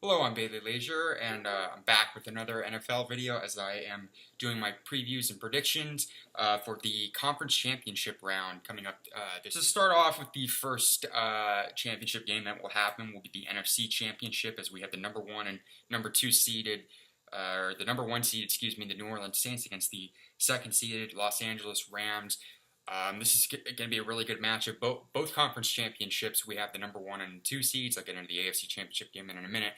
Hello, I'm Bailey Leisure, and I'm back with another NFL video as I am doing my previews and predictions for the conference championship round coming up. To start off with the first championship game that will happen will be the NFC Championship, as we have the number one and number two seeded, or the number one seed, excuse me, the New Orleans Saints against the second seeded Los Angeles Rams. This is going to be a really good matchup. Both conference championships, we have the number one and two seeds. I'll get into the AFC Championship game in a minute.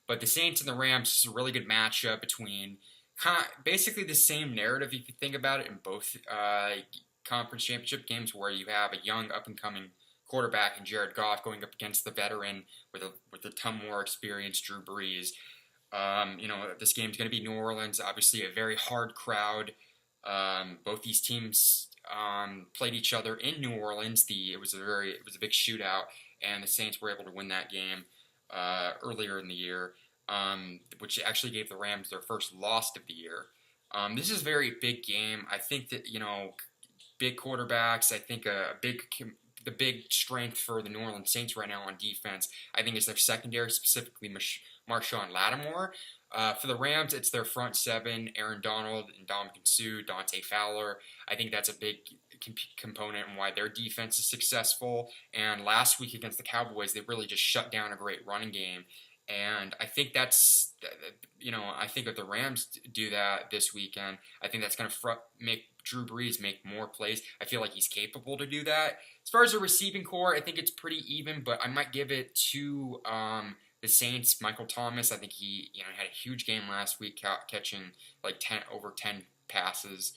But the Saints and the Rams is a really good matchup between basically the same narrative, if you think about it, in both conference championship games, where you have a young, up-and-coming quarterback in Jared Goff going up against the veteran with a ton more experience, Drew Brees. This game's going to be New Orleans, obviously a very hard crowd. Both these teams played each other in New Orleans. It was a big shootout, and the Saints were able to win that game earlier in the year, which actually gave the Rams their first loss of the year. This is a very big game. I think that big quarterbacks. I think the big strength for the New Orleans Saints right now on defense, I think, is their secondary, specifically Marshawn Lattimore. For the Rams, it's their front seven: Aaron Donald and Ndamukong Suh, Dante Fowler. I think that's a big component in why their defense is successful. And last week against the Cowboys, they really just shut down a great running game. And I think I think if the Rams do that this weekend, I think that's going to make Drew Brees make more plays. I feel like he's capable to do that. As far as the receiving core, I think it's pretty even, but I might give it to the Saints. Michael Thomas, I think he had a huge game last week, catching like over 10 passes.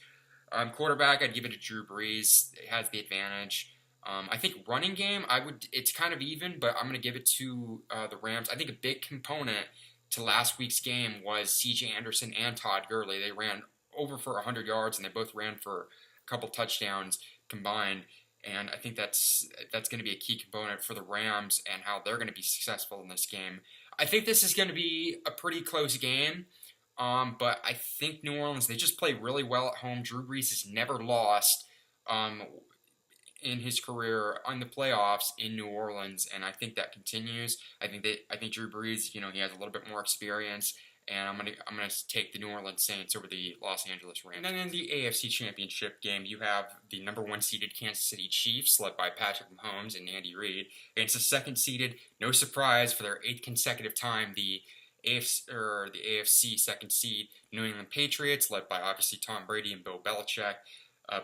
Quarterback, I'd give it to Drew Brees. It has the advantage. I think running game, it's kind of even, but I'm going to give it to the Rams. I think a big component to last week's game was C.J. Anderson and Todd Gurley. They ran over for 100 yards, and they both ran for a couple touchdowns combined. And I think that's going to be a key component for the Rams and how they're going to be successful in this game. I think this is going to be a pretty close game, but I think New Orleans, they just play really well at home. Drew Brees has never lost in his career on the playoffs in New Orleans, and I think that continues. I think Drew Brees, he has a little bit more experience, and I'm gonna take the New Orleans Saints over the Los Angeles Rams. And then in the AFC Championship game, you have the number one seeded Kansas City Chiefs, led by Patrick Mahomes and Andy Reid, against the second seeded, no surprise for their 8th consecutive time, the AFC second seed New England Patriots, led by obviously Tom Brady and Bill Belichick.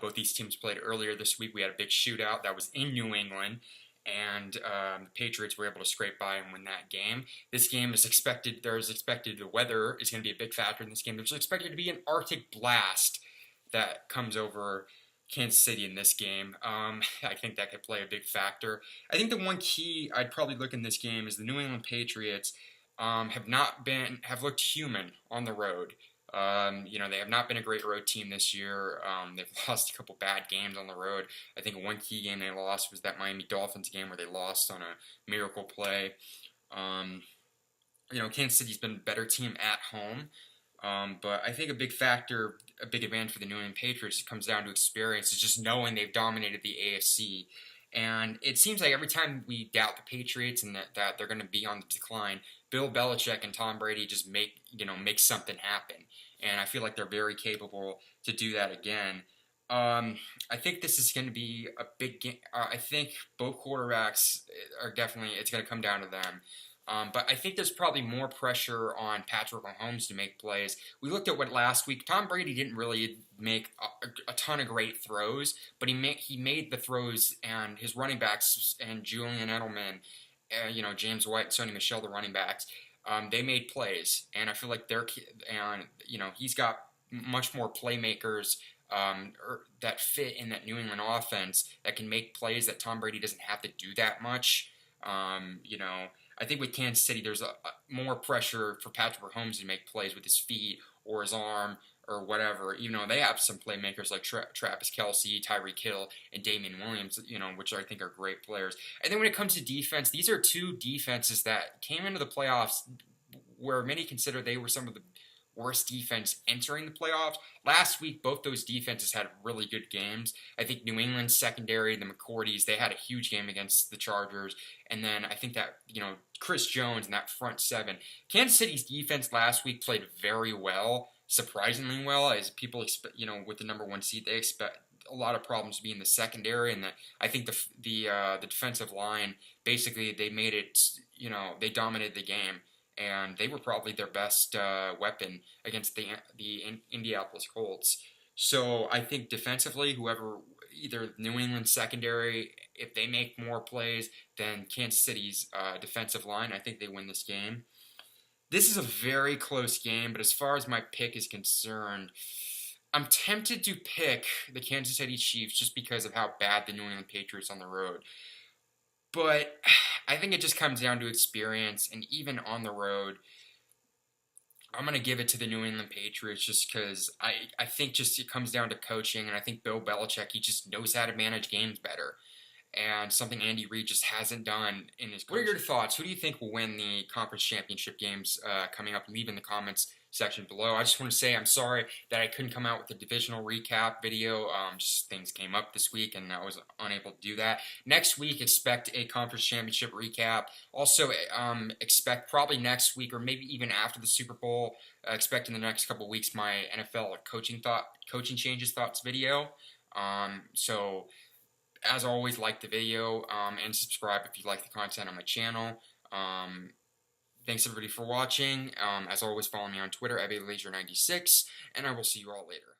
Both these teams played earlier this week. We had a big shootout that was in New England, and the Patriots were able to scrape by and win that game. This game is expected, the weather is going to be a big factor in this game. There's expected to be an Arctic blast that comes over Kansas City in this game. I think that could play a big factor. I think the one key I'd probably look in this game is the New England Patriots have looked human on the road. They have not been a great road team this year. They've lost a couple bad games on the road. I think one key game they lost was that Miami Dolphins game where they lost on a miracle play. Kansas City's been a better team at home. But I think a big advantage for the New England Patriots comes down to experience. It's just knowing they've dominated the AFC. And it seems like every time we doubt the Patriots and that they're going to be on the decline, Bill Belichick and Tom Brady just make something happen. And I feel like they're very capable to do that again. I think this is going to be a big game. I think both quarterbacks it's going to come down to them. But I think there's probably more pressure on Patrick Mahomes to make plays. We looked at what last week. Tom Brady didn't really make a ton of great throws, but he made the throws, and his running backs and Julian Edelman, James White, and Sony Michel, the running backs, they made plays, and I feel like he's got much more playmakers that fit in that New England offense that can make plays that Tom Brady doesn't have to do that much. I think with Kansas City, there's more pressure for Patrick Mahomes to make plays with his feet or his arm or whatever. Even though they have some playmakers like Travis Kelce, Tyreek Hill, and Damian Williams, which I think are great players. And then when it comes to defense, these are two defenses that came into the playoffs where many consider they were some of the worst defense entering the playoffs. Last week, both those defenses had really good games. I think New England's secondary, the McCourties, they had a huge game against the Chargers. And then I think that, Chris Jones and that front seven. Kansas City's defense last week played very well, surprisingly well, as people expect, with the number one seed, they expect a lot of problems to be in the secondary, and I think the defensive line, basically they made it, they dominated the game, and they were probably their best weapon against the Indianapolis Colts. So I think defensively, either New England secondary, if they make more plays than Kansas City's defensive line, I think they win this game. This is a very close game, but as far as my pick is concerned, I'm tempted to pick the Kansas City Chiefs just because of how bad the New England Patriots on the road. But I think it just comes down to experience, and even on the road, I'm going to give it to the New England Patriots just because I think just it comes down to coaching, and I think Bill Belichick, he just knows how to manage games better, and something Andy Reid just hasn't done in his coaching. What are your thoughts? Who do you think will win the conference championship games coming up? Leave in the comments section below. I just want to say I'm sorry that I couldn't come out with a divisional recap video. Just things came up this week and I was unable to do that. Next week, expect a conference championship recap. Also, expect probably next week or maybe even after the Super Bowl, expect in the next couple weeks my NFL coaching changes thoughts video. So as always, like the video and subscribe if you like the content on my channel. Thanks everybody for watching. As always, follow me on Twitter, @BabyLaser96, and I will see you all later.